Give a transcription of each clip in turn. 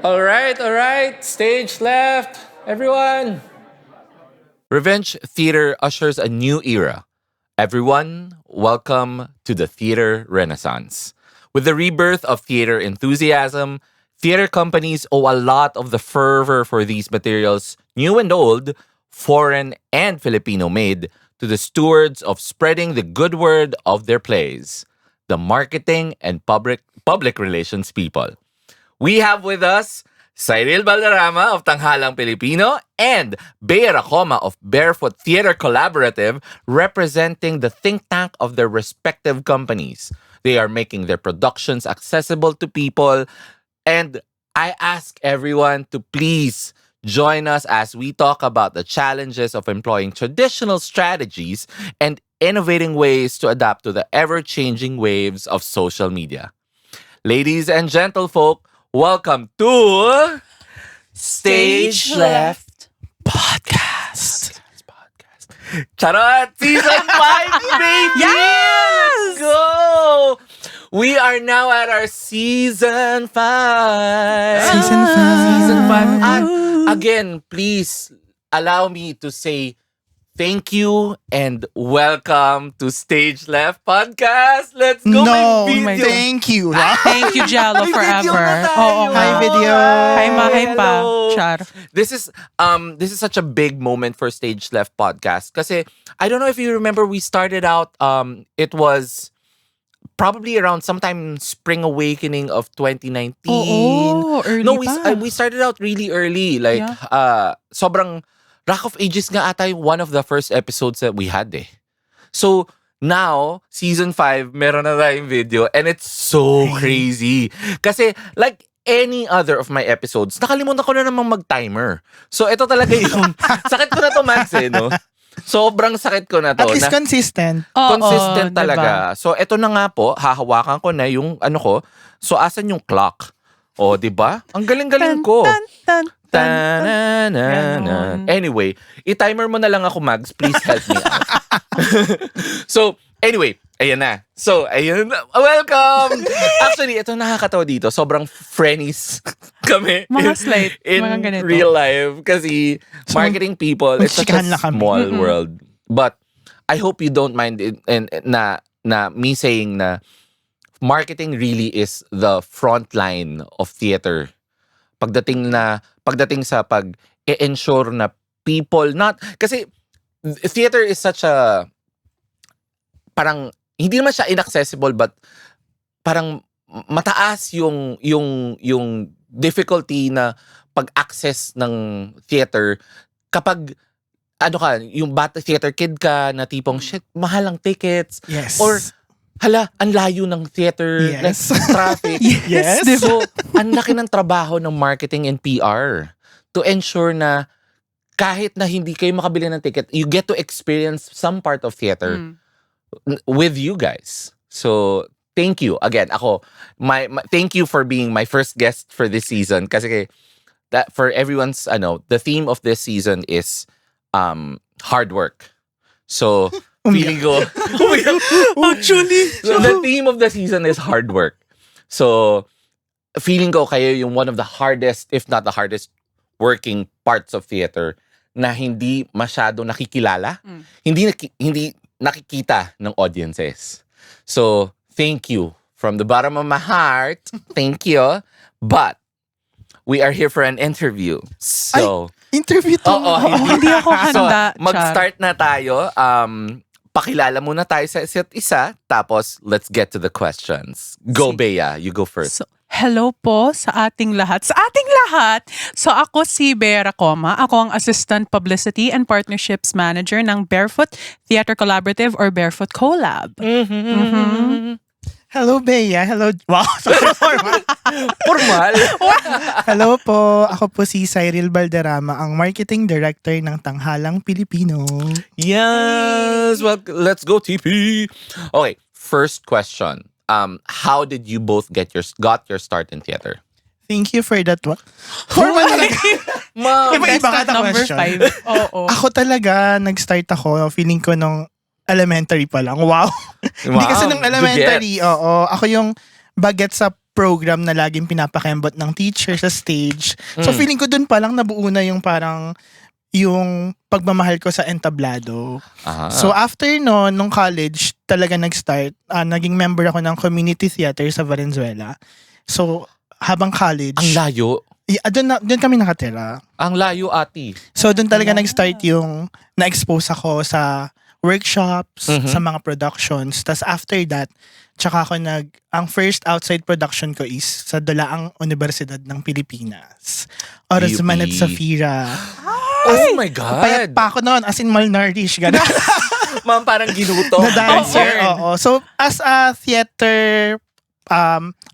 All right. Stage left. Everyone. Revenge Theater ushers a new era. Everyone, welcome to the theater renaissance. With the rebirth of theater enthusiasm, theater companies owe a lot of the fervor for these materials, new and old, foreign and Filipino made, to the stewards of spreading the good word of their plays, the marketing and public relations people. We have with us Cyril Balderrama of Tanghalang Pilipino and Bea Racoma of Barefoot Theater Collaborative, representing the think tank of their respective companies. They are making their productions accessible to people, and I ask everyone to please join us as we talk about the challenges of employing traditional strategies and innovating ways to adapt to the ever-changing waves of social media. Ladies and gentlefolk, welcome to Stage Left Podcast. Charot! Season 5, baby! Yes! Let's go! We are now at our Season 5. Season 5. Again, please allow me to say thank you and welcome to Stage Left Podcast. Let's go, No, my video. thank you. Thank you, Jello, May video forever. na tayo. Oo nga. Hi, video. Hi, ma. Hi, pa. Hello. Char. This is such a big moment for Stage Left Podcast kasi I don't know if you remember, we started out it was probably around sometime spring awakening of 2019. Oo, early No, pa. we started out really early, like sobrang Rock of Ages nga ata yung one of the first episodes that we had eh. So now, season 5, meron na tayong video and it's so crazy. Kasi like any other of my episodes, nakalimutan ko na namang mag-timer. So ito talaga yung, sakit ko na to, Max eh, no? Sobrang sakit ko na to. At least na, consistent. Oo, consistent diba? talaga. So ito na nga po, hahawakan ko na yung ano ko. So asan yung clock? O, di ba? Ang galing-galing ko. Tan, tan, tan. Ta-na-na-na. Anyway, i-timer mo na lang ako, Mags. Please help me out. So, anyway, ayan na. So, ayan na. Welcome! Actually, ito nakakatawa dito. Sobrang friends kami Mga slate, in mga ganito. real life. Kasi marketing people, it's such a Chikahan lang kami. small world. But, I hope you don't mind it, and na me saying na marketing really is the front line of theater. Pagdating sa pag-ensure na people not kasi theater is such a parang hindi naman siya inaccessible but parang mataas yung difficulty na pag-access ng theater kapag yung bata theater kid ka na tipong shit, mahal ang tickets. Yes. Or hala, ang layo ng theater, Yes. like, traffic. Yes. Diba? So, ang laki ng trabaho ng marketing and PR to ensure na kahit na hindi kayo makabili ng ticket, you get to experience some part of theater with you guys. So, thank you. Again, thank you for being my first guest for this season. Kasi that for everyone's, the theme of this season is hard work. So, feeling ko, Actually. so the theme of the season is hard work. So, feeling ko kayo yung one of the hardest, if not the hardest, working parts of theater na hindi masyado nakikilala, hindi nakikita ng audiences. So, thank you. From the bottom of my heart, thank you. But, we are here for an interview. So, Interview to. Oo, hindi ako handa, So, mag-start na tayo. Pakilala muna tayo sa isa't isa. Tapos, let's get to the questions. Go, Bea. You go first. So, hello po sa ating lahat. Sa ating lahat! So ako si Bea Racoma. Ako ang Assistant Publicity and Partnerships Manager ng Barefoot Theater Collaborative or Barefoot Collab. Hello, Bea. Hello. Wow. Sorry, formal. Formal. Hello po. Ako po si Cyril Balderrama, ang Marketing Director ng Tanghalang Pilipino. Yes. Well, let's go, TP. Okay. First question. How did you both got your start in theater? Thank you for that one. Formal talaga. Ma'am. Iba ka ta Number question. 5. Oo. Ako talaga, nag-start ako, feeling ko nung elementary pa lang. Wow. Hindi kasi nung elementary, oo. Ako yung bagets sa program na laging pinapakembot ng teacher sa stage. So feeling ko dun pa lang nabuo na yung parang yung pagmamahal ko sa entablado. Aha. So after no, nung college, talaga nag-start. Naging member ako ng community theater sa Valenzuela. So habang college, Ang layo. doon kami nakatira. Ang layo, ati. So doon talaga nag-start yung na-expose ako sa workshops, Mhm. sa mga productions. Tas after that, tsaka ako ang first outside production ko is sa Dulaang Universidad ng Pilipinas. Oras UP. Man at Safira. Oh my Payat God! pa ako noon, as in malnourished. Ganun. Ma'am, parang ginuto. Na dancer, Oh, oo. So as a theater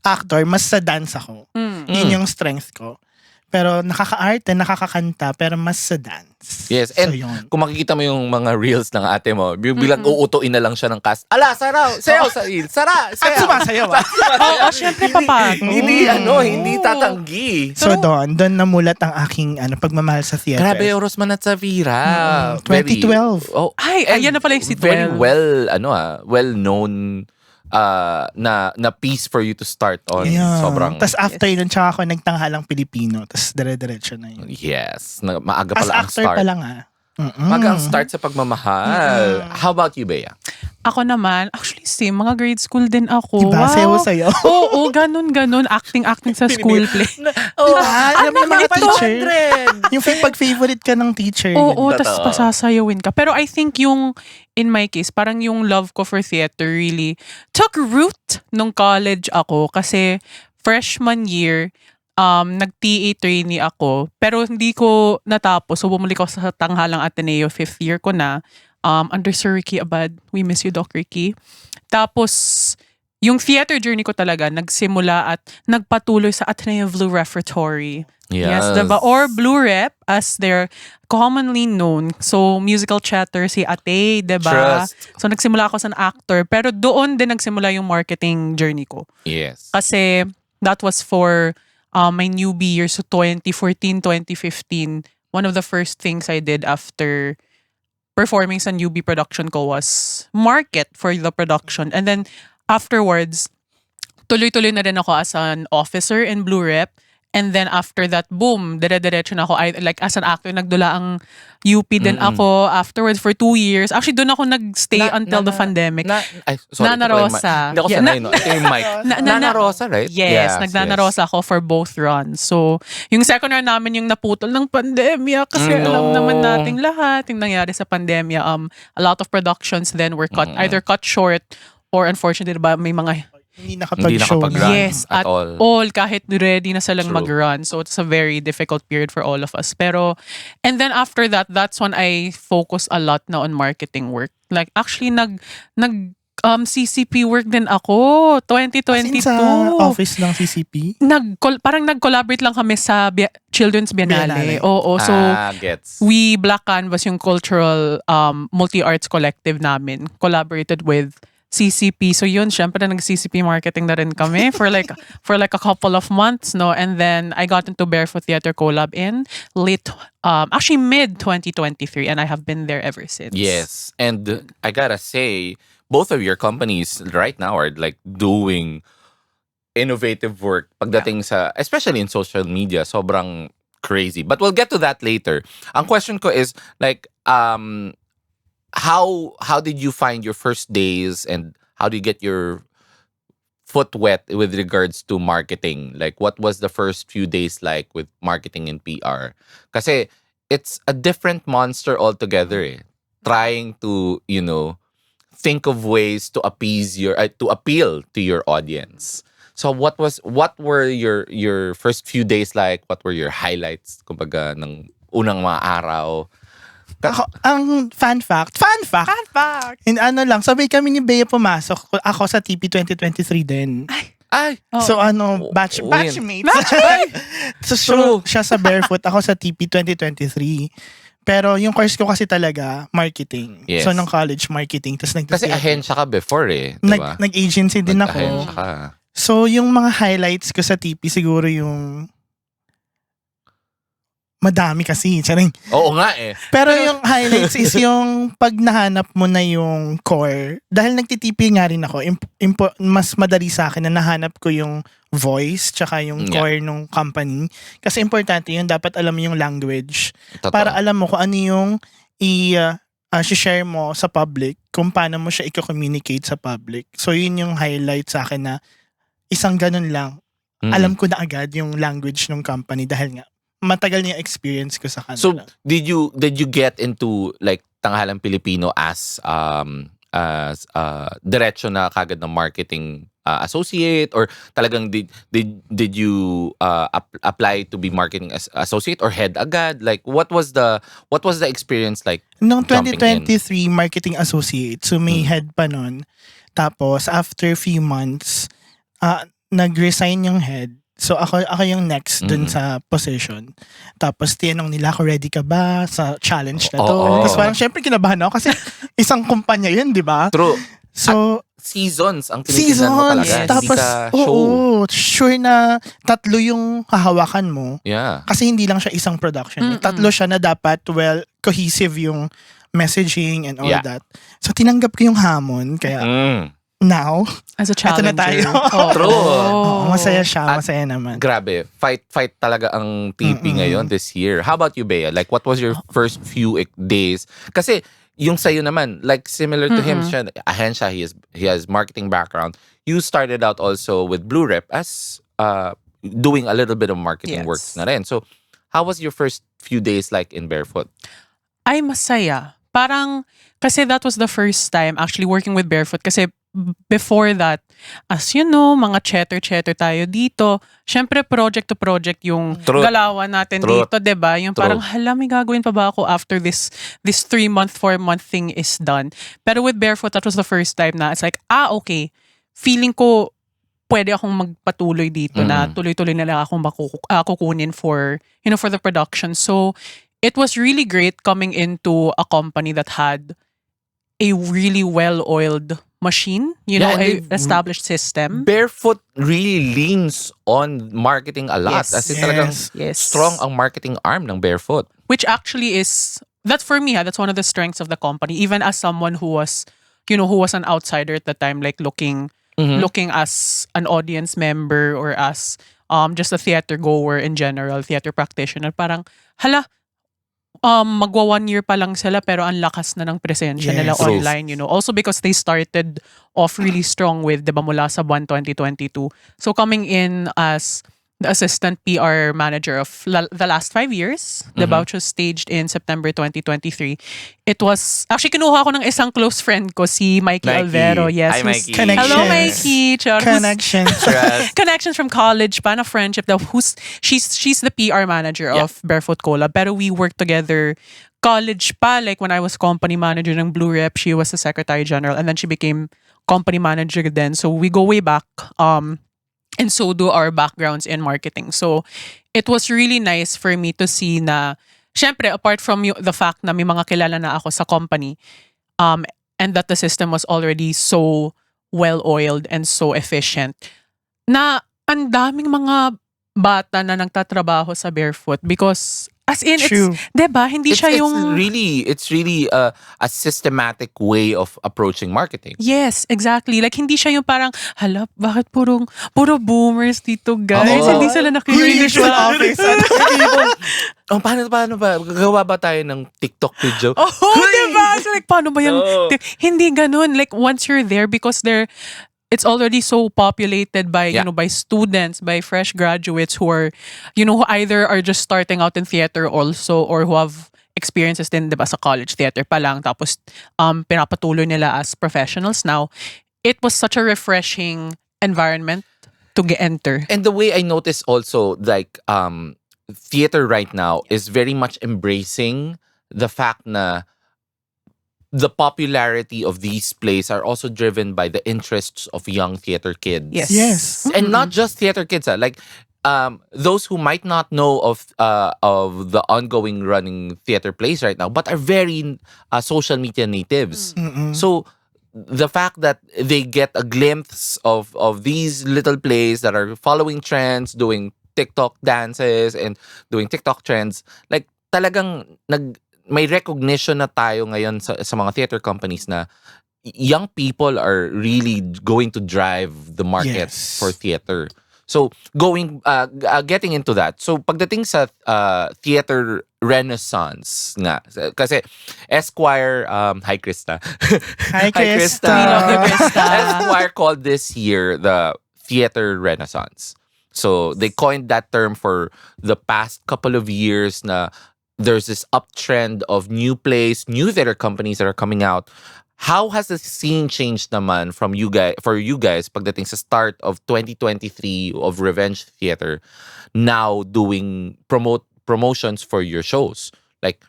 actor, mas sa dance ako. Yun yung strength ko. Pero nakaka-arte, nakakakanta, pero mas sa dance. Yes, So and yun. kung makikita mo yung mga reels ng ate mo, yung bilang uutuin na lang siya ng cast. Ala, saraw, sayaw sa reel, sara, At sayaw. sumasayaw Oo, syempre papag. Hindi tatanggi. So doon namulat ang aking pagmamahal sa theater. Grabe, Rosman at Savira. 2012. Oh, Ay, and ayan na pala yung si very 12. well known na piece for you to start on. Yeah. Sobrang Tapos after nun, tsaka ako nagtanghalang Pilipino. Tapos dire-diretso na yun. yes, maaga As pala ang actor start. pa lang Maaga ang start sa pagmamahal. How about you, Bea? Ako naman, actually same, mga grade school din ako. Diba? Sayo-sayo. Oo, ganun. Acting sa school play. Oh, Alam mo mga ito? teacher. Yung pag-favorite ka ng teacher. Oo, Totoo. tas pasasayawin ka. Pero I think in my case, parang yung love ko for theater really took root nung college ako. Kasi freshman year, nag-TA trainee ako. Pero hindi ko natapos. So bumalik ako sa Tanghalang Ateneo, 5th year ko na. Under Sir Ricky Abad. We miss you, Doc Ricky. Tapos, yung theater journey ko talaga, nagsimula at nagpatuloy sa Ateneo Blue Repertory. Yes, diba? Or Blue Rep as they're commonly known. So, musical chatter si Ate, diba? Trust. So, nagsimula ako as an actor. Pero doon din nagsimula yung marketing journey ko. Yes. Kasi that was for my newbie year. So, 2014, 2015. One of the first things I did after performing sa newbie production ko was market for the production. And then, afterwards, tuloy-tuloy na rin ako as an officer in Blue Rep. And then after that, boom, dire-diretso na ako. Like as an actor, nagdula ang UP din ako afterwards for 2 years. Actually, doon ako nagstay until the pandemic. Sorry, Nana ito pala yung Rosa. Hindi ako Yeah, sanay, no? Ito yung mic. Nana Rosa, right? Yes, Nana Rosa ako for both runs. So, yung second run namin yung naputol ng pandemya kasi alam naman nating lahat yung nangyari sa pandemya. A lot of productions then were either cut short or unfortunately, diba, may mga Hindi nakapag-show nakapag-run. na. yes, at at all. kahit ready na silang True. mag-run. So it's a very difficult period for all of us. Pero, and then after that, that's when I focus a lot na on marketing work. Like actually, CCP work din ako, 2022. As in sa office ng CCP. Parang nag-collaborate lang kami sa Children's Biennale. Biennale. Oo, so Gets. we Black Canvas yung cultural multi-arts collective namin collaborated with CCP. So yun, syempre nag-CCP marketing na rin kami for like a couple of months, no? And then I got into Barefoot Theater Collab in actually mid 2023, and I have been there ever since. Yes. And I gotta say, both of your companies right now are like doing innovative work pagdating sa, especially in social media, sobrang crazy. But we'll get to that later. Ang question ko is like, how did you find your first days and how do you get your foot wet with regards to marketing? Like, what was the first few days like with marketing and PR? Kasi it's a different monster altogether. Trying to, think of ways to appease to appeal to your audience. So what were your first few days like? What were your highlights kumbaga ng unang mga araw? Ako, ang fun fact. In sabay kami ni Bea pumasok. Ako sa TP 2023 din. Ay! So batchmates. So siya sa Barefoot, ako sa TP 2023. Pero yung course ko kasi talaga, marketing. Yes. So nung college, marketing. Tapos Kasi ahensya ka before diba? Nag-agency din ako. Nag-ahensya ka. So yung mga highlights ko sa TP, siguro yung madami kasi. Charing. Oo nga eh. Pero yung highlights is yung pag nahanap mo na yung core. Dahil nagtitipi nga rin ako, mas madali sa akin na nahanap ko yung voice tsaka yung Yeah. core ng company. Kasi importante yun, dapat alam mo yung language Totoo. para alam mo kung ano yung share mo sa public, kung paano mo siya i-communicate sa public. So yun yung highlight sa akin na isang ganun lang. Alam ko na agad yung language ng company dahil nga matagal niya experience ko sa So kanila. did you get into like Tanghalang Pilipino as diretso na kagad ng marketing associate, or talagang did you apply to be marketing associate or head agad? Like what was the experience like? Noong jumping in? 2023, marketing associate. So may head pa nun. Tapos after few months, nag-resign yung head. So ako yung next dun sa position. Tapos tinanong nila ako, ready ka ba sa challenge na to? Oo. Tapos parang syempre kinabahan ako kasi isang kumpanya yun, di ba? True. So, Seasons ang tinitingnan mo talaga. seasons. Yes. Hindi Tapos, ka show. sure na 3 yung hahawakan mo. Yeah. Kasi hindi lang siya isang production. 3 siya na dapat cohesive yung messaging and all Yeah. that. So tinanggap ko yung hamon. Kaya now, As a eto na challenger. tayo. Oo. True. Masaya siya. At- Masaya naman. Grabe. Fight talaga ang TP ngayon this year. How about you, Bea? Like, what was your first few days? Kasi, yung sa'yo naman, like, similar to him, siya, ahensya, he has marketing background. You started out also with Blue Rep as doing a little bit of marketing Yes. work na rin. So, how was your first few days like in Barefoot? Ay, masaya. Parang, kasi that was the first time actually working with Barefoot. Kasi before that, as you know, mga cheddar tayo dito. Syempre, project to project yung Truth. galawan natin Truth. dito, 'di ba? Yung parang, hala, may gagawin pa ba ako after this 3-month, 4-month thing is done. Pero with Barefoot, that was the first time na it's like, okay, feeling ko pwede akong magpatuloy dito na tuloy-tuloy na lang akong kukunin for, for the production. So, it was really great coming into a company that had a really well-oiled machine, Yeah, and a they've- established system. Barefoot really leans on marketing a lot. Yes. As in talagang Yes. strong ang marketing arm ng Barefoot. Which actually is, that's for me, that's one of the strengths of the company. Even as someone who was, who was an outsider at the time, like looking as an audience member or as just a theater goer in general, theater practitioner, parang, hala, magwa 1 year pa lang sila pero ang lakas na ng presensya nila Yes. True. online, Also because they started off really strong with, 'di ba, mula sa buwan 2022. So coming in as the assistant PR manager of the last 5 years, the bout was staged in September 2023. It was, actually kinuha ko ng isang close friend ko, si Mikey Alvero. Yes. Hi, who's- Mikey. Hello, Connections. Mikey. Char, who's- Connections. Trust. connections from college, pa na friendship daw, she's the PR manager of Barefoot Collab, pero we worked together college pa, like when I was company manager ng Blue Rep, she was the secretary general, and then she became company manager then. So we go way back, and so do our backgrounds in marketing. So it was really nice for me to see na, syempre, apart from the fact na may mga kilala na ako sa company, and that the system was already so well-oiled and so efficient, na ang daming mga bata na nagtatrabaho sa Barefoot because, as in, True. it's, diba, hindi siya yung... It's really a systematic way of approaching marketing. Yes, exactly. Like, hindi siya yung parang, hala, bakit puro boomers dito, guys? Oo. Hindi sila Yung nakikinig usual sa office. Oh, paano ba? Gagawa ba tayo ng TikTok video? Oh, diba? So like, paano ba yung... Oo. Hindi ganun. Like, once you're there, because it's already so populated by, Yeah. by students, by fresh graduates who are, who either are just starting out in theater also, or who have experiences din, diba, sa college theater pa lang, tapos pinapatuloy nila as professionals now. It was such a refreshing environment to enter. And the way I notice also, like, theater right now is very much embracing the fact na the popularity of these plays are also driven by the interests of young theater kids. Yes. Yes. And not just theater kids. Like, those who might not know of the ongoing running theater plays right now, but are very social media natives. So the fact that they get a glimpse of these little plays that are following trends, doing TikTok dances and doing TikTok trends, like talagang may recognition na tayo ngayon sa mga theater companies na young people are really going to drive the market Yes. for theater. So getting into that. So pagdating sa theater renaissance nga kasi Esquire hi Krista. Hi, Krista. We love you, Krista. Esquire called this year the theater renaissance. So they coined that term for the past couple of years na there's this uptrend of new plays, new theater companies that are coming out. How has the scene changed naman for you guys pagdating sa start of 2023 of Revenge Theater now doing promotions for your shows? Like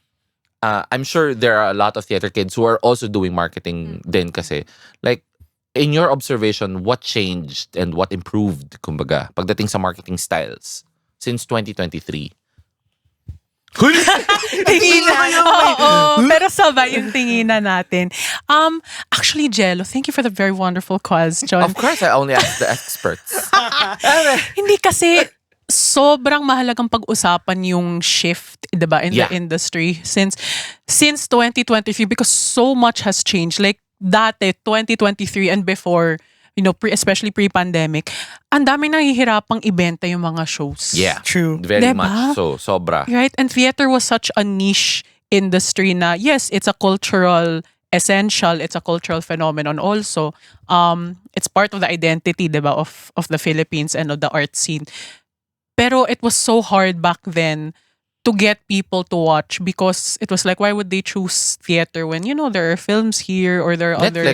I'm sure there are a lot of theater kids who are also doing marketing din kasi. Like in your observation, what changed and what improved kumbaga pagdating sa marketing styles since 2023? Tinginan. Oo. Pero sabay yung tinginan natin. Actually, Jello, thank you for the very wonderful question. Of course, I only ask the experts. Hindi kasi sobrang mahalagang pag-usapan yung shift, 'di ba, in the Yeah. industry since 2023 because so much has changed. Like dati 2023 and before, especially pre-pandemic, ang dami nahihirapang ibenta yung mga shows. Yeah. True. Very Diba? much so. Sobra. Right? And theater was such a niche industry na, yes, it's a cultural essential, it's a cultural phenomenon also. It's part of the identity, diba, of the Philippines and of the art scene. Pero it was so hard back then to get people to watch because it was like, why would they choose theater when, there are films here or there are other...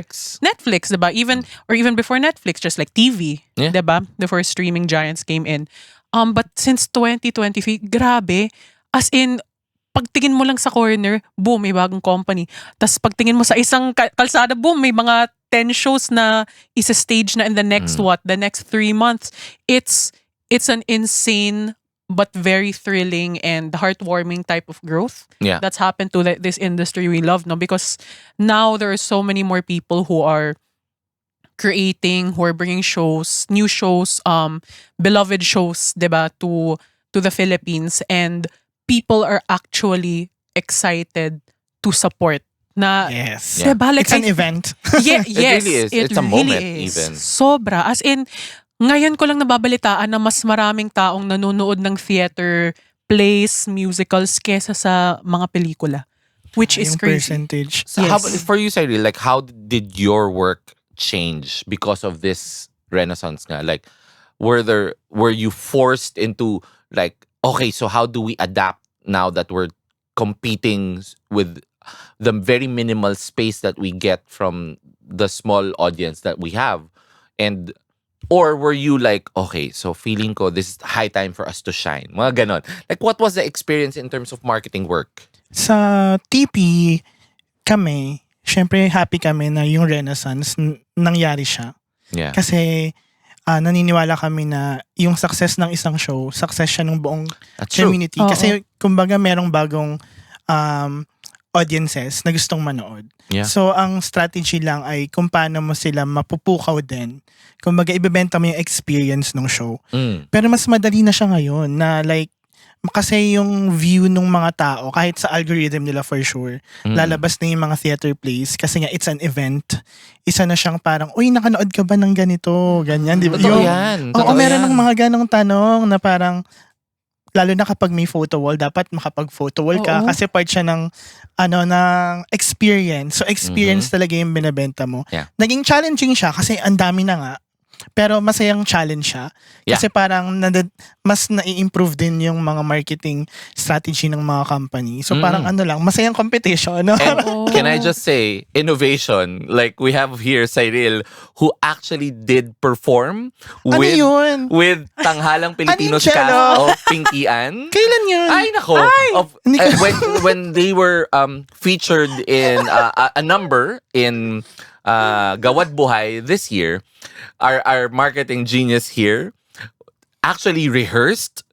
Netflix, diba? Even before Netflix, just like TV, Yeah. diba? Before streaming giants came in. But since 2023, grabe. As in, pagtingin mo lang sa corner, boom, may bagong company. Tapos pagtingin mo sa isang kalsada, boom, may mga 10 shows na isa-stage na in the next the next 3 months. It's an insane but very thrilling and heartwarming type of growth Yeah. that's happened to this industry we love, no? Because now there are so many more people who are creating, who are bringing shows, new shows, beloved shows, diba, to the Philippines, and people are actually excited to support. Na, Yes. Yeah. diba, like It's an event. Yeah, yes, really is. It's a moment even. Sobra. As in, ngayon ko lang nababalitaan na mas maraming taong nanonood ng theater plays, musicals, kesa sa mga pelikula. Which is Yung crazy. percentage. So Yes. for you, Cyril, like how did your work change because of this renaissance nga? Like, were you forced into like, okay, so how do we adapt now that we're competing with the very minimal space that we get from the small audience that we have? Or were you like, okay, so feeling ko this is high time for us to shine? Mga ganon. Like, what was the experience in terms of marketing work? Sa TP, kami, syempre happy kami na yung Renaissance nangyari siya. Yeah. Kasi naniniwala kami na yung success ng isang show, success siya ng buong That's true. community. Oo. Kasi kumbaga merong bagong audiences na gustong manood. Yeah. So ang strategy lang ay kung paano mo sila mapupukaw din. Kumbaga ibebenta mo yung experience ng show. Pero mas madali na siya ngayon na like kasi yung view ng mga tao kahit sa algorithm nila for sure lalabas na yung mga theater plays kasi nga it's an event. Isa na siyang parang uy nakanood ka ba ng ganito ganyan di ba? Totoo yan. Oo, Totoo meron yan. ng mga ganong tanong na parang lalo na kapag may photo wall, dapat makapag-photo wall ka Oo. kasi part siya ng ng experience. So experience talaga yung binebenta mo. Yeah. Naging challenging siya kasi ang dami na nga. Pero masayang challenge siya. Yeah. Kasi parang mas nai-improve din yung mga marketing strategy ng mga company. So parang masayang competition. No? And can I just say, innovation, like we have here Cyril, who actually did perform Ano yun? with Tanghalang Pilipinos Ano yung cast cello? of Pinky Ann. Kailan yun? Ay, nako. Hindi ko- When they were featured in a number in Gawad Buhay this year, our marketing genius here actually rehearsed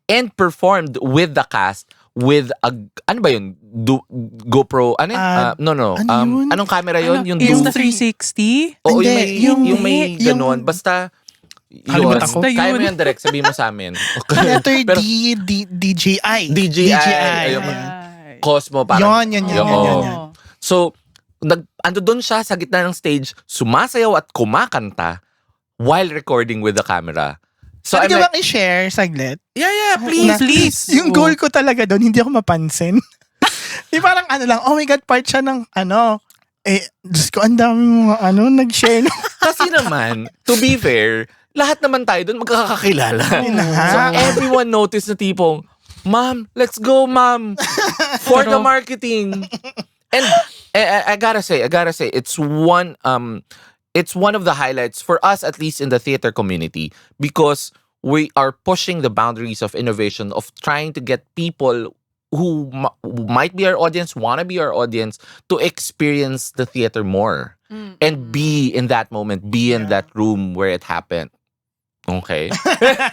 and performed with the cast with a ano ba yun? GoPro ano? No. ano yun? Anong camera yun? Yung Is do- the 360? Oo, Hindi, yung may yung- ganon. Basta Kalimutan ko. Kaya mo Yun. yan direct, sabihin mo sa amin. Letter Pero- DJI. DJI. Ayan. Cosmo parang. Yun. Oo. So, ando doon siya sa gitna ng stage, sumasayaw at kumakanta while recording with the camera. So Pwede I'm ka like, bang i-share saglit? yeah, please, Na- please. Yung goal ko talaga doon, hindi ako mapansin. Di parang lang, oh my God, part siya ng Diyos ko, ang dami mga nag-share. Kasi naman, to be fair, lahat naman tayo doon magkakakilala. Yun na nga. So everyone noticed na tipong, Ma'am, let's go, Ma'am. For the marketing. And I gotta say, it's one of the highlights for us, at least in the theater community, because we are pushing the boundaries of innovation, of trying to get people who might be our audience, want to be our audience, to experience the theater more. And be in that moment, be in that room where it happened. Okay?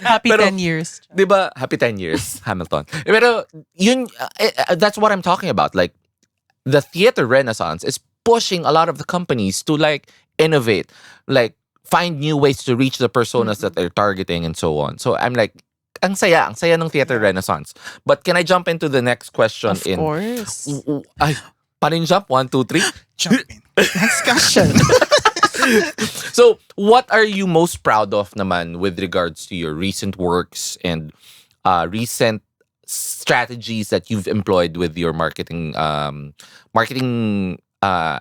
Happy Pero, 10 years. Diba? Happy 10 years, Hamilton. Pero, that's what I'm talking about. Like, the theater renaissance is pushing a lot of the companies to like innovate, like find new ways to reach the personas that they're targeting and so on. So I'm like, ang saya ng theater renaissance. But can I jump into the next question? Of course. Ay, parin jump? 1, 2, 3? Jump in. Next question. So, what are you most proud of naman with regards to your recent works and recent strategies that you've employed with your marketing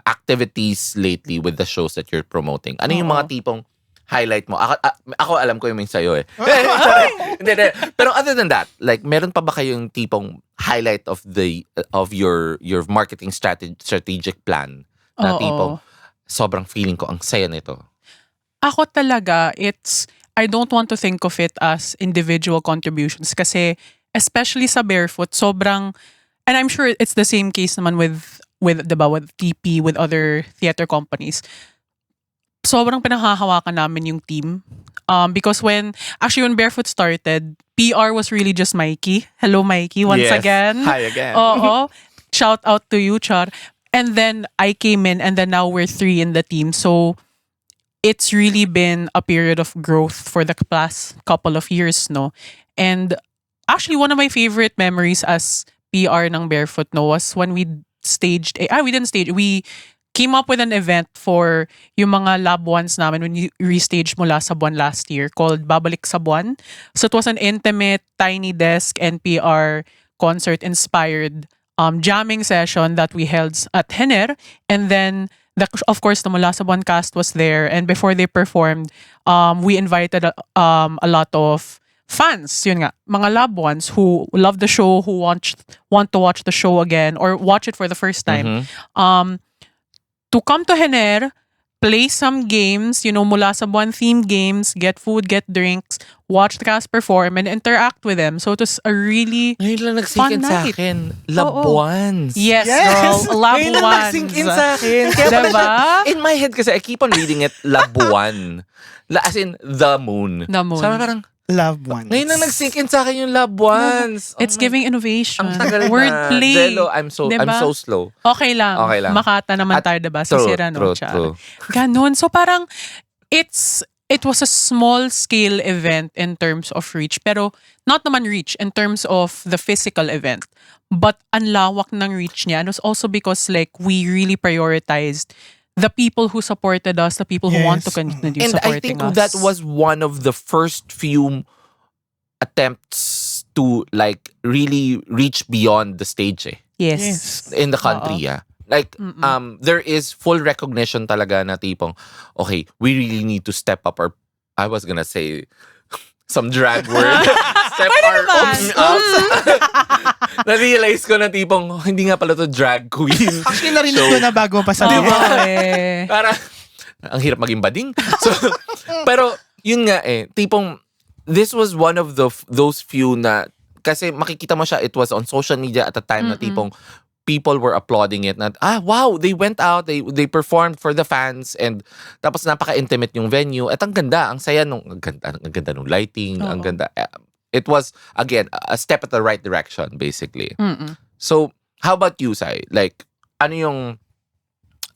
activities lately with the shows that you're promoting? Ano yung mga tipong highlight mo? Ako alam ko yung sa'yo eh. Sorry. Hindi. Pero other than that, like meron pa ba kayong tipong highlight of your marketing strategic plan na tipong sobrang feeling ko ang saya nito? Ako talaga, I don't want to think of it as individual contributions kasi especially sa Barefoot, sobrang, and I'm sure it's the same case naman with TP, with other theater companies. Sobrang pinanghahawakan namin yung team. Because when Barefoot started, PR was really just Mikey. Hello, Mikey, once Yes. again. Hi again. Oo. Shout out to you, Char. And then I came in, and then now we're 3 in the team. So it's really been a period of growth for the past couple of years, no? And actually, one of my favorite memories as PR ng Barefoot, no, was when we came up with an event for yung mga lab ones namin when you restaged Mula sa Buwan last year called Babalik sa Buwan. So it was an intimate, tiny desk and PR concert inspired jamming session that we held at Hener. And then, of course, the Mula sa Buwan cast was there. And before they performed, we invited a lot of fans, yun nga, mga loved ones who love the show, who want to watch the show again or watch it for the first time, to come to Hener, play some games, Mula sa Buwan themed games, get food, get drinks, watch the cast perform, and interact with them. So it was a really Ngayon lang fun nag-sink in sa night. akin. Labuans. Yes, Yes! girl, loved Ngayon lang ones. nag-sink in sa akin. Kaya pala Diba? siya- in my head kasi, I keep on reading it, Labuan. As in, the moon. The moon. Sabi parang, Loved ones. ngayon lang nag-sink in sa akin yung Labuans. It's giving innovation. Ang tagal na. Wordplay. Jello, I'm so slow. Okay lang. Okay lang. Makata naman At tayo, diba? true, Sisira no, true, Char. true. Ganon. So parang, it was a small scale event in terms of reach. Pero, not naman reach in terms of the physical event. But, ang lawak ng reach niya. And it was also because like, we really prioritized the people who supported us, the people who want to Yes. continue And I supporting think us. that was one of the first few attempts to like really reach beyond the stage Yes. Yes. in the country. Like there is full recognition talaga na tipong okay, we really need to step up our, I was gonna say some drag word. Step our oops up. Na-realize ko na tipong hindi nga pala to drag queen. Actually, narinig ko na bago pa sa Diba? eh. Para ang hirap maging bading. So, pero yun nga tipong this was one of those few na kasi makikita mo siya, it was on social media at the time na tipong people were applauding it na wow, they went out, they performed for the fans and tapos napaka-intimate yung venue at ang ganda, ang saya nung ang ganda nung lighting, ang ganda. It was again a step at the right direction basically. So, how about you, Sai? Like ano yung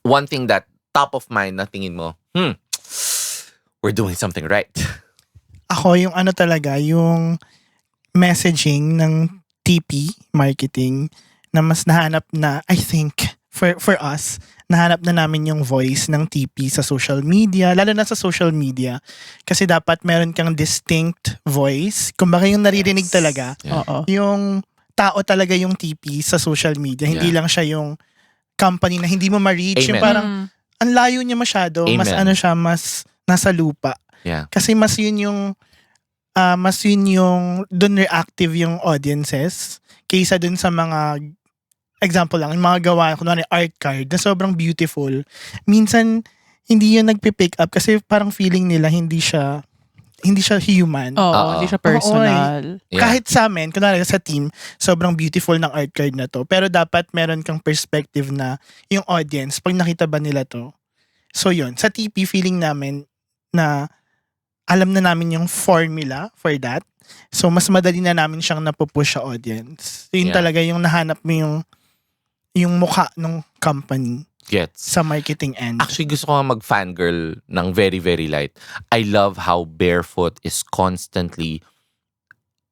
one thing that top of mind na tingin mo, we're doing something right? Ako yung talaga, yung messaging ng TP marketing na mas nahanap na, I think, for us, nahanap na namin yung voice ng TP sa social media, lalo na sa social media. Kasi dapat meron kang distinct voice. Kumbaga yung naririnig talaga, Yeah. Oo. yung tao talaga yung TP sa social media. Hindi lang siya yung company na hindi mo ma-reach. Yung Amen. parang, ang layo niya masyado. Mas Amen. mas nasa lupa. Yeah. Kasi mas yun yung dun reactive yung audiences kaysa dun sa mga example lang, yung mga gawa, kunwari art card na sobrang beautiful. Minsan, hindi yun nagpipick up kasi parang feeling nila hindi siya human. Oo, hindi siya personal. Yeah. Kahit sa amin, kunwari sa team, sobrang beautiful ng art card na to. Pero dapat meron kang perspective na yung audience, pag nakita ba nila to. So yun, sa TP, feeling namin na alam na namin yung formula for that. So mas madali na namin siyang napupush sa audience. Yun Yeah. talaga yung nahanap mo yung mukha ng company Gets. sa marketing end. Actually, gusto ko nga mag-fangirl ng very, very light. I love how Barefoot is constantly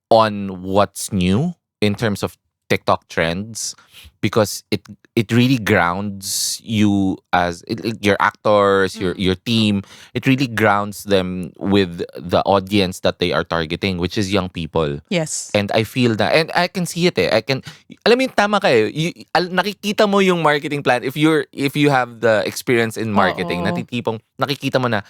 on what's new in terms of TikTok trends because it really grounds you as your actors, your team. It really grounds them with the audience that they are targeting, which is young people. Yes. And I feel that, and I can see it alam mo yun, tama kayo. Nakikita mo yung marketing plan. If you have the experience in marketing, Oo. natitipong, nakikita mo na,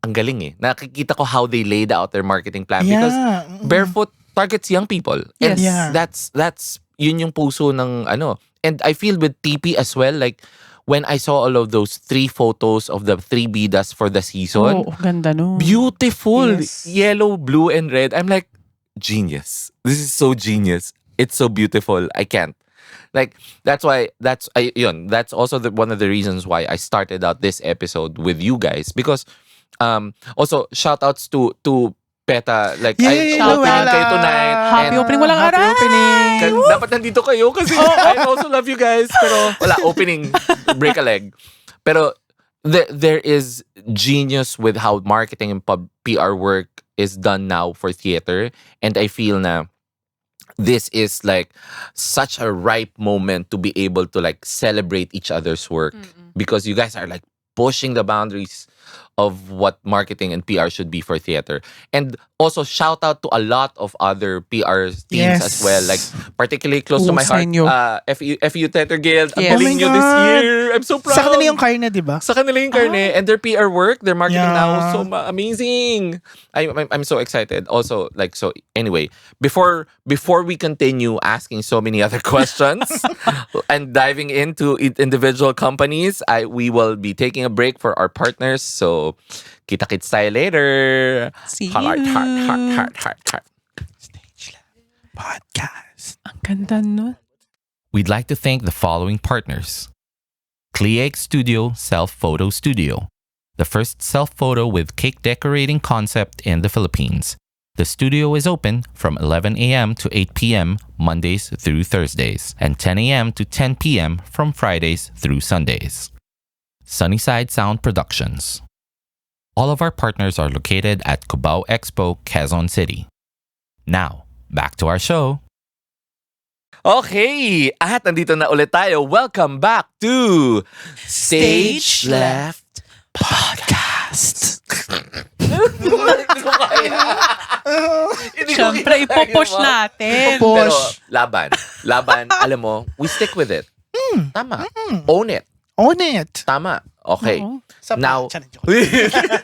ang galing eh. Nakikita ko how they laid out their marketing plan. Because Barefoot targets young people. And Yes. Yeah. that's yun yung puso ng ano. And I feel with TP as well, like, when I saw all of those 3 photos of the 3 bidas for the season, Oo, ganda nun. beautiful. Yes. Yellow, blue, and red. I'm like, genius. This is so genius. It's so beautiful. I can't. Like, that's also one of the reasons why I started out this episode with you guys. Because, also, shout outs to PETA. Like, Yay, opening Luella! kayo tonight. Happy And opening, walang Happy aray! opening! dapat nandito kayo kasi I also love you guys. Pero wala, opening, break a leg. Pero there is genius with how marketing and PR work is done now for theater. And I feel na this is like such a ripe moment to be able to like celebrate each other's work. Because you guys are like pushing the boundaries of what marketing and PR should be for theater. And also shout out to a lot of other PR teams Yes. as well. Like particularly close to my Sa heart, inyo. FU Theater Guild. Ang Yes. galing Oh my nyo this God. year. I'm so proud. Sa kanila yung karna, di ba? Sa kanila yung karne. And their PR work, their marketing Yeah. now, so amazing. I'm so excited. Also, like, so anyway, before we continue asking so many other questions and diving into individual companies, we will be taking a break for our partners. So, kita-kits tayo later. See Heart. you. Stage Left Podcast. Ang ganda nun. We'd like to thank the following partners. Clieg Studio Self-Photo Studio, the first self-photo with cake decorating concept in the Philippines. The studio is open from 11 a.m. to 8 p.m. Mondays through Thursdays and 10 a.m. to 10 p.m. from Fridays through Sundays. Sunnyside Sound Productions. All of our partners are located at Cubao Expo, Quezon City. Now, back to our show. Okay, at nandito na ulit tayo. Welcome back to Stage Left Podcast. Hindi ko kaya. Hindi ko Siyempre, kaya, ipupush mo. natin. Pero laban, alam mo, we stick with it. Tama. Own it. Own it. Tama. Okay. Oo. Now,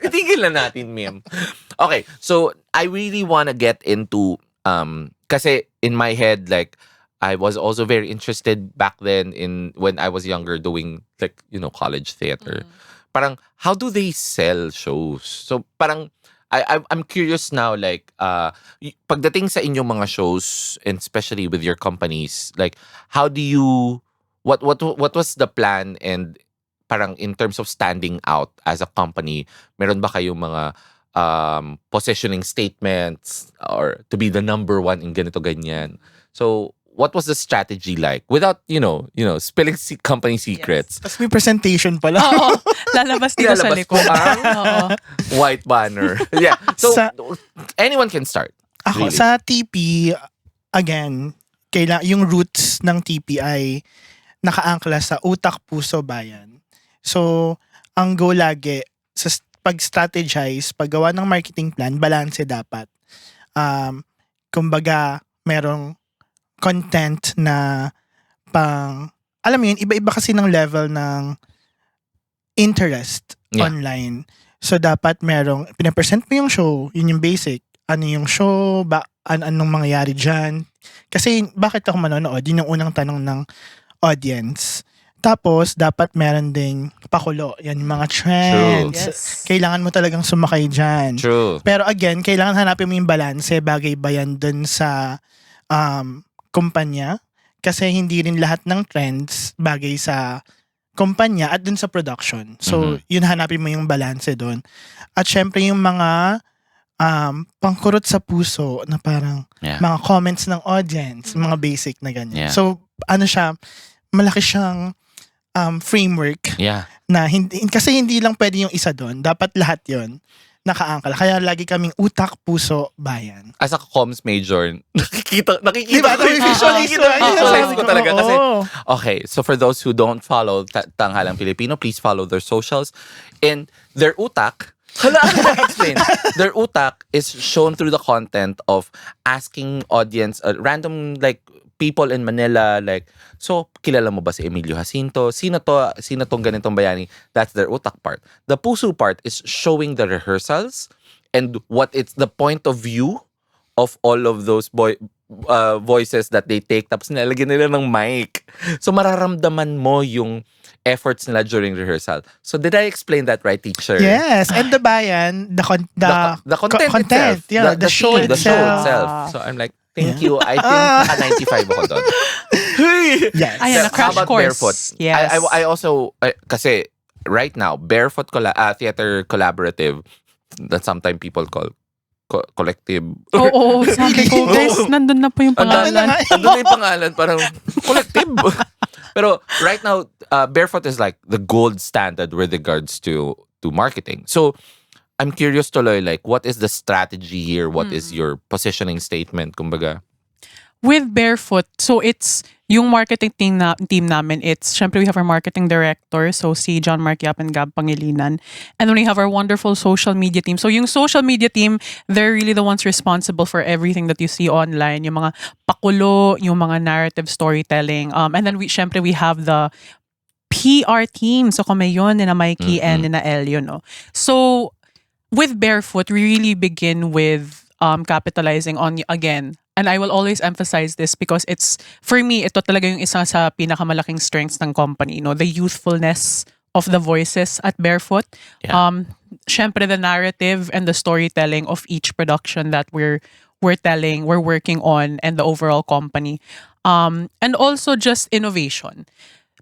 tigil na natin, ma'am. Okay, so I really want to get into, kasi in my head, like, I was also very interested back then when I was younger doing, like, college theater. Parang, how do they sell shows? So, parang, I'm curious now, like, pagdating sa inyong mga shows, and especially with your companies, like, how do you, what was the plan, and parang in terms of standing out as a company, meron ba kayong mga positioning statements or to be the number one in ganito ganyan? So, what was the strategy like without, spilling company secrets? Tapos may presentation pala. Oo. Lalabas dito sa Lalabas likod. po ang Oo. white banner. Yeah. So, anyone can start. Ako, Really. sa TP, again, yung roots ng TP ay nakaangkla sa utak, puso, bayan. So, ang goal lagi, pag-strategize, paggawa ng marketing plan, balance dapat. Kumbaga, merong content na alam mo yun, iba-iba kasi ng level ng interest online. So, dapat merong, pinapresent mo yung show, yun yung basic. Ano yung show, anong mangyayari dyan. Kasi, bakit ako manonood? Yun yung unang tanong ng audience. Tapos, dapat meron ding pakulo. Yan yung mga trends. Yes. Kailangan mo talagang sumakay dyan. True. Pero again, kailangan hanapin mo yung balance. Bagay ba yan dun sa kumpanya? Kasi hindi rin lahat ng trends bagay sa kumpanya at dun sa production. So, yun hanapin mo yung balance doon. At syempre yung mga pangkurot sa puso na parang mga comments ng audience, mga basic na ganyan. Yeah. So, ano siya, malaki siyang framework na kasi hindi lang pwede yung isa doon. Dapat lahat yon nakaangkal. Kaya lagi kaming utak, puso, bayan. As a comms major, nakikita Diba? ko visualize ko talaga kasi, Oo. okay, so for those who don't follow Tanghalang Pilipino, please follow their socials. And their utak, hala, ano ba explain? Their utak is shown through the content of asking audience, random like people in Manila, like, so, kilala mo ba si Emilio Jacinto? Sino tong ganitong bayani? That's their utak part. The puso part is showing the rehearsals and what it's the point of view of all of those voices that they take. Tapos nilalagyan nila ng mic. So, mararamdaman mo yung efforts nila during rehearsal. So, did I explain that right, teacher? Yes, and the bayan, the content itself. yeah, the show scene, itself. The show itself. So, I'm like, thank you. I think 95 ako doon. Yes. Ayan, a How crash about course. Barefoot? Yes. I also, kasi right now, Barefoot Theater Collaborative, that sometimes people call collective. Oo, sabi ko, guys, nandun na po yung pangalan. Andun na yung pangalan, parang collective. Pero right now, Barefoot is like the gold standard with regards to marketing. So, I'm curious tuloy, like, what is the strategy here? What is your positioning statement? Kumbaga, With Barefoot, so it's yung marketing team namin, it's syempre we have our marketing director, so si John Mark Yap and Gab Pangilinan. And then we have our wonderful social media team. So yung social media team, they're really the ones responsible for everything that you see online. Yung mga pakulo, yung mga narrative storytelling. And then we have the PR team. So kami yun, nina Mikey and nina Elio, no? So with Barefoot, we really begin with capitalizing on, again, and I will always emphasize this because it's, for me, ito talaga yung isa sa pinakamalaking strengths ng company, no? The youthfulness of the voices at Barefoot. Yeah. Syempre, the narrative and the storytelling of each production that we're working on, and the overall company. And also just innovation.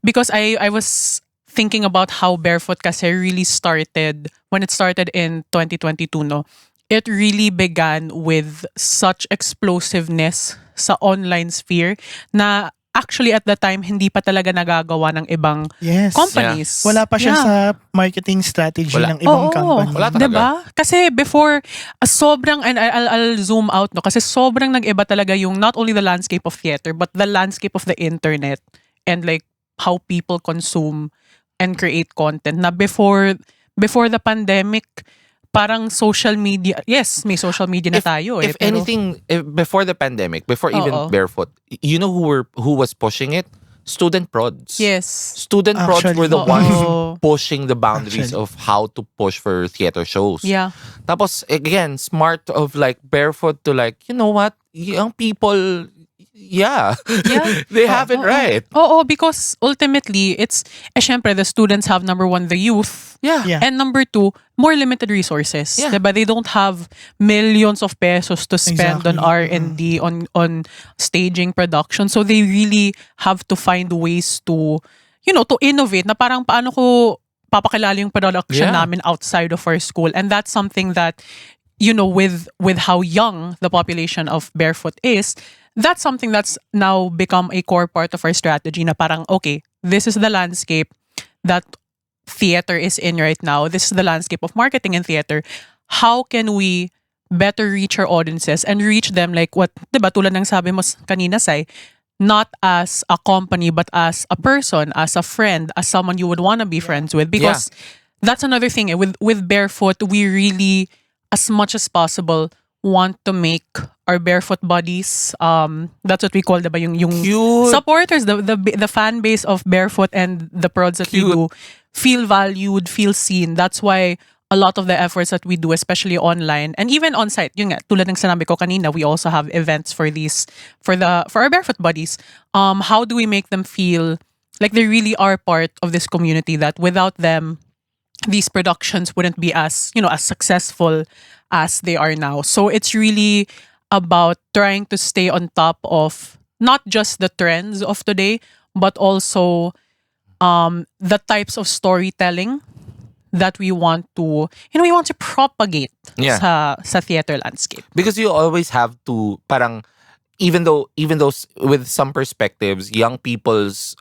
Because I was thinking about how Barefoot kasi really started, when it started in 2022, no? It really began with such explosiveness sa online sphere na actually at the time hindi pa talaga nagagawa ng ibang companies. Wala pa siya sa marketing strategy ng ibang company. Wala talaga. Diba? Kasi before, sobrang, and I'll zoom out, no? Kasi sobrang nag-iba talaga yung not only the landscape of theater, but the landscape of the internet and like how people consume and create content. Na before the pandemic, parang social media, yes, may social media na tayo. If anything, before the pandemic, before even Barefoot, you know who was pushing it? Student prods. Yes. Student prods were the ones pushing the boundaries Actually. of how to push for theater shows. Yeah. Tapos, again, smart of like Barefoot to like, you know what? Young people, yeah. They have it right. Oo, because ultimately, it's, syempre, the students have, number one, the youth. Yeah. And number two, more limited resources. Yeah. Diba? They don't have millions of pesos to spend on Exactly. R&D, on staging production. So they really have to find ways to, to innovate na parang paano ko papakilala yung production namin outside of our school. And that's something that, with how young the population of Barefoot is, that's something that's now become a core part of our strategy na parang, okay, this is the landscape that theater is in right now. This is the landscape of marketing in theater. How can we better reach our audiences and reach them like what, diba, tulad ng sabi mo kanina, Sai, not as a company but as a person, as a friend, as someone you would want to be friends with, because that's another thing with Barefoot. We really, as much as possible, want to make our Barefoot buddies, that's what we call yung Cute. supporters, the fan base of Barefoot and the prods that we Cute. do, feel valued, feel seen. That's why a lot of the efforts that we do, especially online and even on site, yun nga, tulad ng sinabi ko kanina, we also have events for our Barefoot buddies. How do we make them feel like they really are part of this community, that without them, these productions wouldn't be as successful as they are now. So it's really about trying to stay on top of not just the trends of today, but also the types of storytelling that we want to propagate sa theater landscape. Because you always have to parang even though with some perspectives, young people's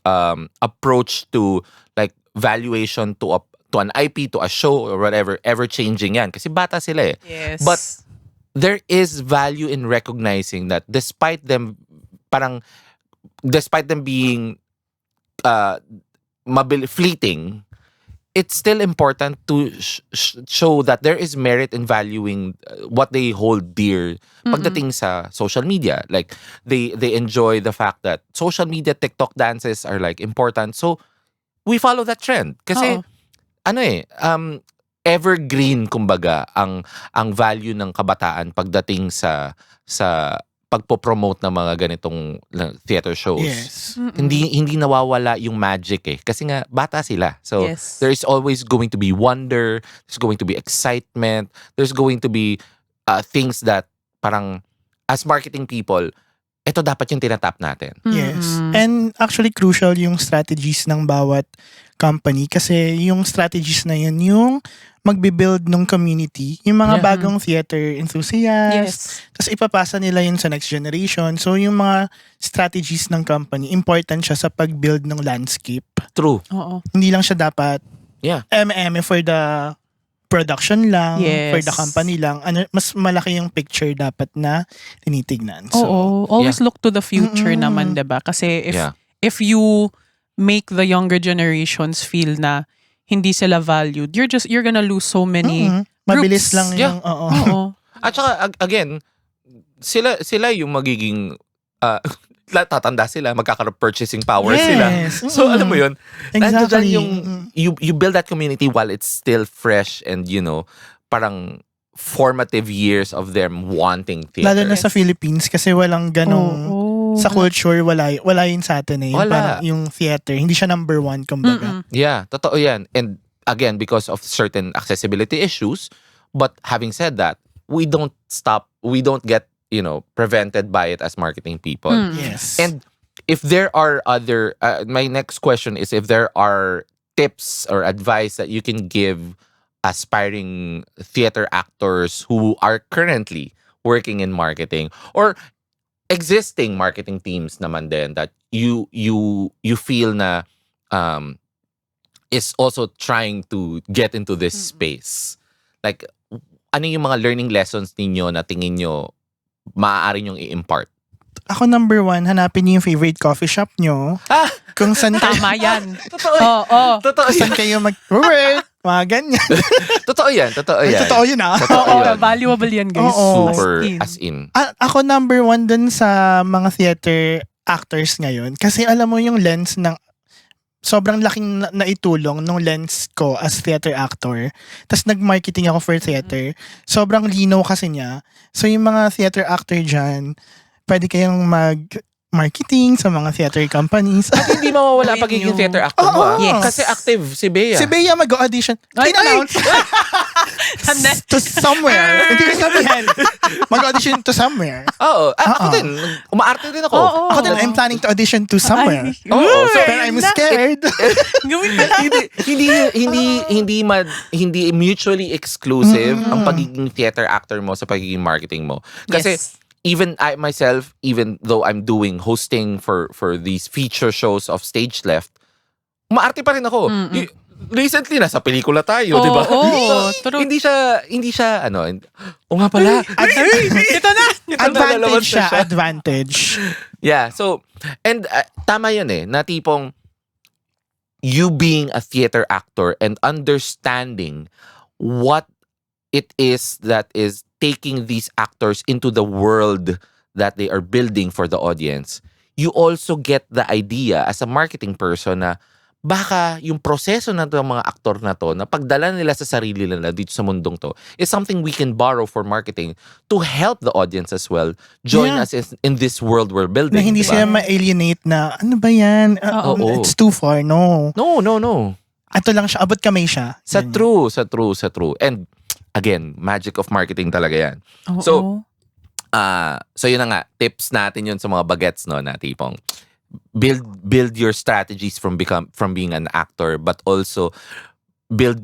approach to like valuation to an IP, to a show or whatever, ever changing yan. Kasi bata sila eh. Yes. But there is value in recognizing that despite them being fleeting, it's still important to show that there is merit in valuing what they hold dear pagdating sa social media. Like they enjoy the fact that social media TikTok dances are like important. So we follow that trend. Kasi evergreen kumbaga ang value ng kabataan pagdating sa pagpo-promote ng mga ganitong theater shows. Yes. Hindi nawawala yung magic eh. Kasi nga, bata sila. So, Yes. there is always going to be wonder, there's going to be excitement, there's going to be things that parang, as marketing people, ito dapat yung tinatap natin. Yes. And actually crucial yung strategies ng bawat company kasi yung strategies na yun yung magbe-build ng community, yung mga bagong theater enthusiasts. Yes. Tapos ipapasa nila yun sa next generation. So yung mga strategies ng company, important siya sa pag-build ng landscape. True. Oo. Hindi lang siya dapat Yeah. for the production lang, Yes. for the company lang. Mas malaki yung picture dapat na tinitignan. So, Oo. Always look to the future naman, diba? Kasi if you make the younger generations feel na hindi sila valued, you're gonna lose so many mabilis groups. lang yung, Oo. At saka, again, sila yung magiging, tatanda sila, magkakaroon purchasing power sila. So, alam mo yun, nandiyan Exactly. yung, you build that community while it's still fresh and, parang formative years of them wanting theater. Lalo na sa Philippines kasi walang ganong sa culture, wala yun sa atin eh. Yung, Wala. parang yung theater, hindi siya number one, kumbaga. Yeah, totoo yan. And again, because of certain accessibility issues, but having said that, we don't get, prevented by it as marketing people. Yes. And if there are other, my next question is if there are tips or advice that you can give aspiring theater actors who are currently working in marketing or existing marketing teams naman din that you feel na is also trying to get into this space. Like, ano yung mga learning lessons ninyo na tingin nyo maaari nyong i-impart? Ako number one, hanapin niyo yung favorite coffee shop nyo. Kung saan kayo, Tama yan. Totoo. Oo. Totoo kung saan yan. kayo mag-work, mga ganyan. Totoo yan. Totoo Ay, yan. totoo yun ah. Totoo Oo, yun. valuable yan, guys. Oo. Super As in. as in. Ako number one dun sa mga theater actors ngayon. Kasi alam mo yung lens ng sobrang laking naitulong nung lens ko as theater actor. Tapos nag-marketing ako for theater. Sobrang linaw kasi niya. So yung mga theater actor dyan, pwede kayong mag-marketing sa mga theater companies. At hindi mawawala With pagiging you. theater actor mo. Oo. Yes. Kasi active si Bea. Si Bea mag-audition. Ay, In-announce. Sandali. To somewhere. Hindi ko sabihin. Mag-audition to somewhere. Oo. Ako Oo. din. Umaarte din ako. Oo. Ako din, I'm planning to audition to somewhere. Ay, Oo. uy, Pero I'm scared. Gawin mo na. hindi mutually exclusive ang pagiging theater actor mo sa pagiging marketing mo. Kasi Yes. even I myself, even though I'm doing hosting for these feature shows of Stage Left, umaarte pa rin ako. recently nasa pelikula tayo, Oo, di ba? oo, So, true. hindi siya o nga pala. Ito na! Advantage siya, siya. advantage. Yeah, so and tama 'yun na tipong you being a theater actor and understanding what it is that is taking these actors into the world that they are building for the audience. You also get the idea as a marketing person na baka yung proseso na ng mga aktor na to na pagdala nila sa sarili nila dito sa mundong to is something we can borrow for marketing to help the audience as well join Yeah. us in this world we're building. Na hindi diba? sila ma-alienate na, ano ba yan? Oo. It's too far. No. No. Ato lang siya, abot kamay siya. Sa Yan. true. And again, magic of marketing talaga yan. Oo. So yun na nga, tips natin yun sa mga bagets, no, na tipong build your strategies from being an actor, but also build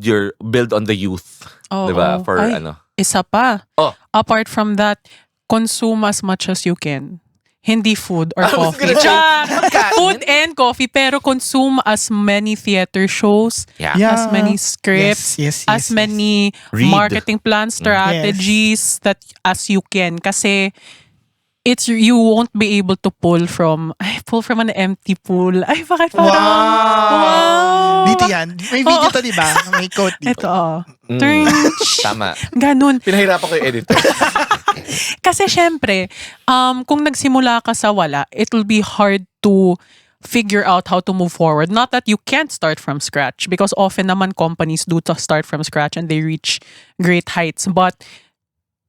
on the youth, Oo. 'di ba? For Ay, isa pa. Oh. Apart from that, consume as much as you can. Hindi food or I was coffee. gonna say, Char! pagkain. Food and coffee, pero consume as many theater shows, Yeah. as many scripts, Yes. as many Read. marketing plans, strategies that as you can. Kasi you won't be able to pull from an empty pool. Ay, bakit parang... Wow! Dito yan. May video to, di ba? May quote Ito, dito. Turn. Tama. Ganun. Pinahirapan ko yung editor. Kasi syempre, kung nagsimula ka sa wala, it will be hard to figure out how to move forward. Not that you can't start from scratch, because often naman companies do to start from scratch and they reach great heights. But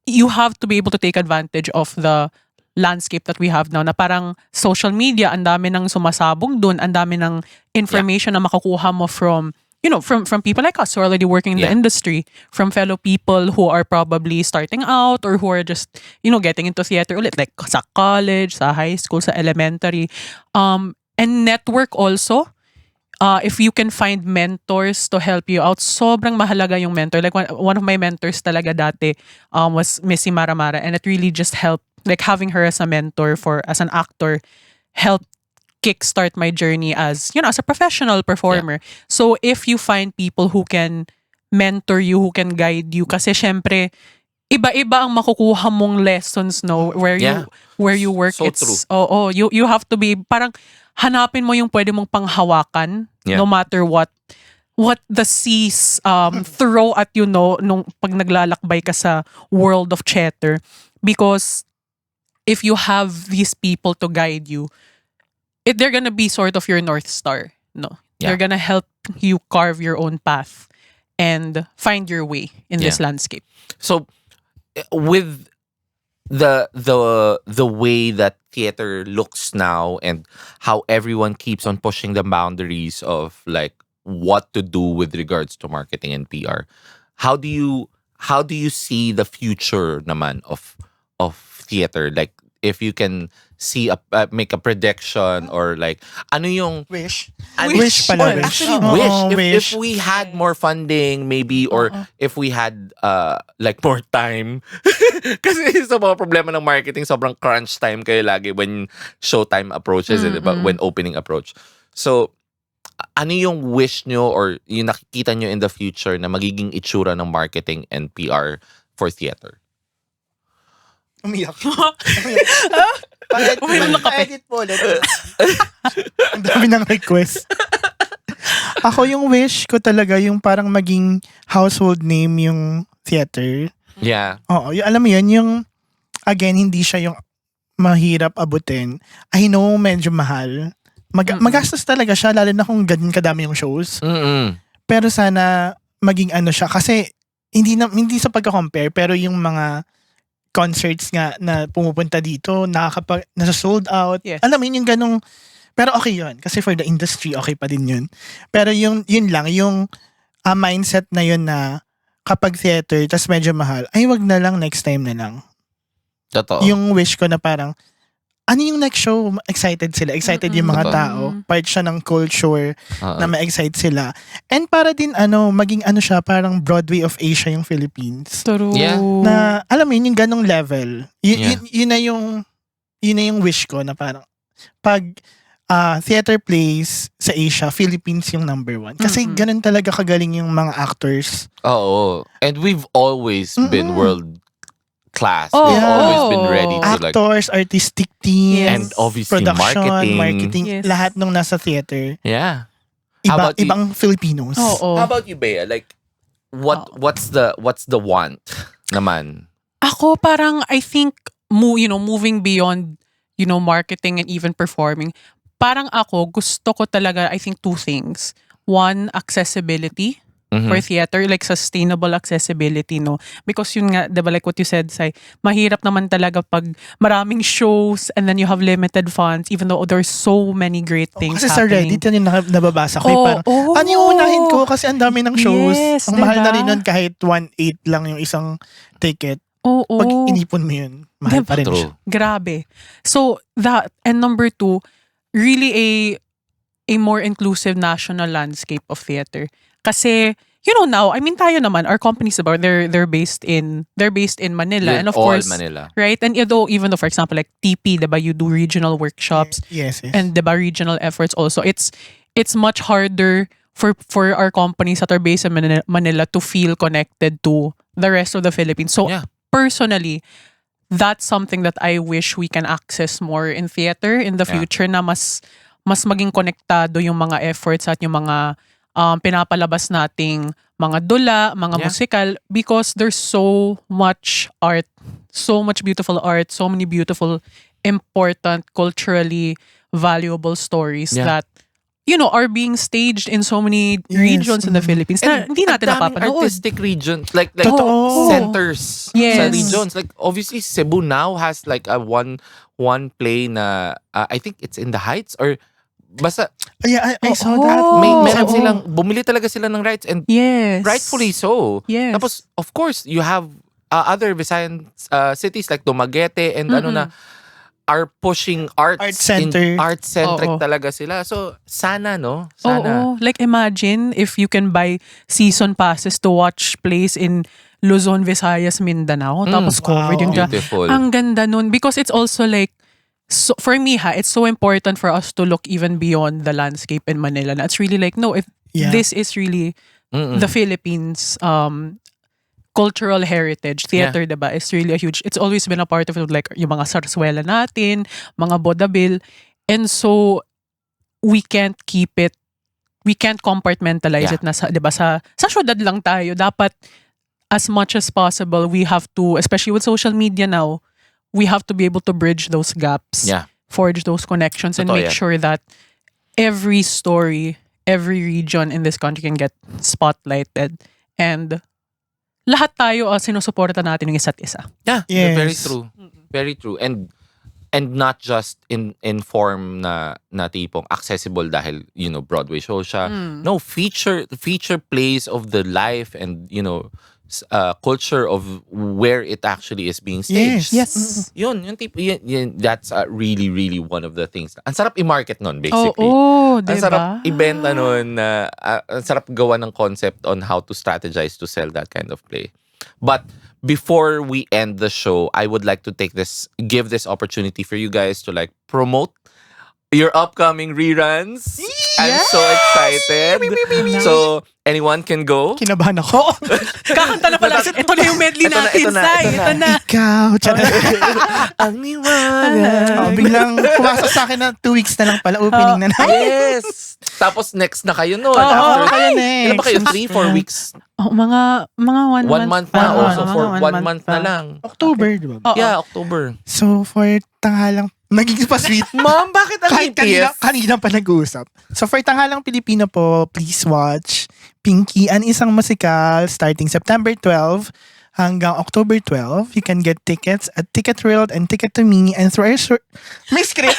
you have to be able to take advantage of the landscape that we have now, na parang social media, ang dami nang sumasabog dun, ang dami ng information na makukuha mo from people like us who are already working in the Yeah. industry, from fellow people who are probably starting out or who are just, getting into theater ulit, like sa college, sa high school, sa elementary. And network also. If you can find mentors to help you out, sobrang mahalaga yung mentor. Like one of my mentors talaga dati was Missy Maramara, and it really just helped, like having her as a mentor as an actor helped kickstart my journey as a professional performer. So if you find people who can mentor you, who can guide you, kasi syempre iba-iba ang makukuha mong lessons, no, where you work. So It's you have to be parang hanapin mo yung pwede mong panghawakan, no matter what the seas throw at you, nung pag naglalakbay ka sa world of theater. Because if you have these people to guide you, they're gonna be sort of your North Star. No, Yeah. they're gonna help you carve your own path and find your way in this landscape. So with the way that theater looks now and how everyone keeps on pushing the boundaries of like what to do with regards to marketing and PR, how do you see the future naman of theater? Like if you can see make a prediction, or like ano yung Wish. wish pala, wish. Actually, Oo, wish. wish. If we had more funding, maybe, or if we had like more time. Kasi sa mga problema ng marketing, sobrang crunch time kayo lagi when showtime approaches, diba? When opening approach. So, ano yung wish nyo or yung nakikita nyo in the future na magiging itsura ng marketing and PR for theater? Umiyak. Uminom ng kape. Edit po ulit. Ang dami ng request. Ako yung wish ko talaga yung parang maging household name yung theater. Yeah. Oo, alam mo yun, yung again, hindi siya yung mahirap abutin. I know medyo mahal. Magastos talaga siya, lalo na kung ganun kadami yung shows. Pero sana maging ano siya, kasi hindi sa pagka-compare, pero yung mga concerts nga na pumupunta dito, nasa sold out. Yes. Alam mo yun, yung ganung, pero okay yun. Kasi for the industry, okay pa din yun. Pero yun lang, yung mindset na yun na kapag theater, tas medyo mahal, ay wag na lang, next time na lang. Totoo. Yung wish ko na parang, ano yung next show? Excited sila. Excited yung mga Totoo. tao. Part siya ng culture na Uh-uh. ma-excite sila. And para din maging siya, parang Broadway of Asia yung Philippines. True. Yeah. Na, alam mo yun, yung ganong level. Yeah. Yun na yung wish ko na parang, pag theater plays sa Asia, Philippines yung number 1. Kasi ganun talaga kagaling yung mga actors. Oo. And we've always been world class. Oh, We've always oh. been ready to like, Actors, artistic team, Yes. and obviously production, marketing, Yes. lahat nung nasa theater. Yeah. How about you? Ibang Filipinos. Oo. How about you, Bea? Like, what's the want naman? Ako parang, I think, moving beyond, marketing and even performing, parang ako, gusto ko talaga, I think, 2 things. One, accessibility for theater, like sustainable accessibility, no? Because yun nga, diba, like what you said, Sai, mahirap naman talaga pag maraming shows and then you have limited funds, even though there's so many great things Kasi sa happening. Reddit, yan yung nababasa ko. Parang, ano yung unahin ko? Kasi ang dami ng shows. Yes, Ang mahal na diba? rin nun kahit 1.8 lang yung isang ticket. Oo. Pag inipon mo yun, mahal pa rin siya. True. Grabe. So, that, and number 2, really a more inclusive national landscape of theater. Kasi, now, I mean, tayo naman, our companies, they're based in Manila. Yun, And of all course, Manila. right? And even though, for example, like TP, diba, you do regional workshops Yes. and diba, regional efforts also. It's much harder for our companies that are based in Manila to feel connected to the rest of the Philippines. So, Yeah. personally, that's something that I wish we can access more in theater in the Yeah. future, na mas maging konektado yung mga efforts at yung mga pinapalabas nating mga dula, mga Yeah. musikal, because there's so much art, so much beautiful art, so many beautiful, important, culturally valuable stories Yeah. that are being staged in so many Yes. regions in the Philippines na hindi natin ang daming napapanood. artistic regions, like Totoo. centers Yes. sa regions. Like obviously Cebu now has like a one play na I think it's in the Heights or basta Yeah, I saw Oo. that. meron oo. silang bumili talaga sila ng rights and Yes. rightfully so. Yes. Tapos of course you have other Visayan cities like Dumaguete and ano na are pushing arts Art center. art-centric Oo. talaga sila. So sana sana. Oo. Like imagine if you can buy season passes to watch plays in Luzon, Visayas, Mindanao. Tapos covered yung Beautiful. Ang ganda nun. Because it's also like, so for me it's so important for us to look even beyond the landscape in Manila. Na it's really like, no, if Yeah. this is really the Philippines cultural heritage, theater, diba, is really a huge, it's always been a part of it, like yung mga sarsuela natin, mga bodabil. And so, we can't compartmentalize Yeah. it na sa, diba, sa syudad lang tayo. Dapat, as much as possible, we have to, especially with social media now, we have to be able to bridge those gaps, Yeah. forge those connections, and Totoo make yan. sure that every story, every region in this country can get spotlighted. And lahat tayo sinusuporta natin ng isa't isa. Yeah, Yes. very true. Very true. And not just in form na tipong accessible dahil Broadway show siya. No, feature plays of the life and culture of where it actually is being staged. Yes. Yun that's really really one of the things. Ang sarap i-market nun basically. Oo, Ang diba? sarap ibenta nun na ang sarap gawa ng concept on how to strategize to sell that kind of play. But before we end the show, I would like to give this opportunity for you guys to like promote your upcoming reruns. I'm so excited. So anyone can go. Kinabahan ako. Kakanta na pala. Ito na yung medley Ito na, natin, ito na, Sai. ito na. Ito na. Ikaw. Ang liwanag. Biglang pumasok sa akin na 2 weeks na lang pala opening na na. Yes. Tapos next na kayo nun. Oo, After, kayo next. ilan ba kayo? 3-4 weeks? Mga 1 1 month na. pa. Also for Mga 1 month na lang. October, di ba? Oo. Yeah, October. So, for tanghalang, naging pa sweet. Mom, bakit ang Kahit EPS? kanina pa nag-uusap. So, for Tanghalang Pilipino po, please watch Pinky, ang isang musical starting September 12 hanggang October 12. You can get tickets at Ticket World and Ticket to Me and through our may script.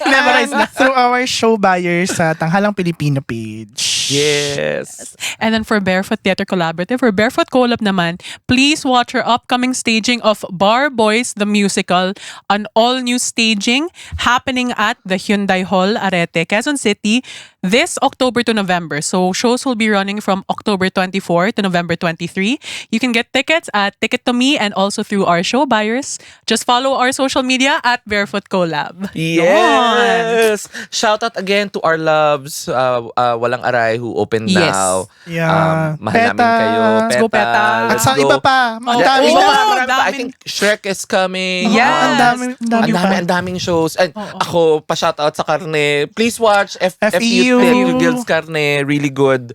Memorize na. Through our show buyers sa Tanghalang Pilipino page. Yes. And then for Barefoot Theater Collaborative or Barefoot Collab naman, please watch our upcoming staging of Bar Boys the Musical, an all-new staging happening at the Hyundai Hall, Arete, Quezon City this October to November. So shows will be running from October 24 to November 23. You can get tickets at Ticket to Me and also through our show buyers. Just follow our social media at Barefoot Collab. Yes. Shout out again to our loves, Walang Aray who opened Yes. now. Yeah. Mahal namin kayo. Let's go, Peta. At Let's sa go. iba pa. Ang Yeah, dami iba na. pa, marami pa. I daming- think Shrek is coming. Yes. Ang Ang daming shows. And ako, pa-shoutout sa Karne. Please watch FEU. FEU Guilds Karne. Really good.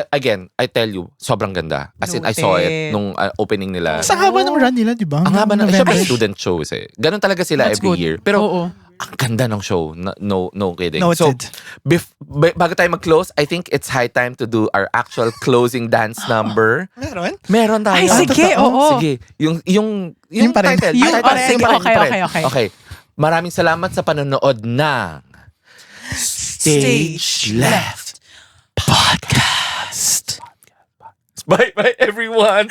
Again, I tell you, sobrang ganda. As in, I saw it nung opening nila. Sa haba ng run nila, di ba? Ang haba na, November. syempre student shows eh. Ganun talaga sila That's every good. year. Pero, Oo. ang ganda ng show. No kidding. Noted. So, bago tayo mag-close, I think it's high time to do our actual closing dance number. Meron? Meron tayo. Ay, sige, oo. Sige. Yung pa rin. title. Yung title. pa rin. Sige, Okay. Okay. Maraming salamat sa panonood ng Stage Left Podcast. Bye everyone.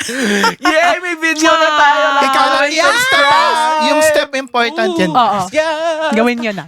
Yay, may video na tayo. Ikaw lang, yung step important yan. Oo. Yeah. Gawin nyo na.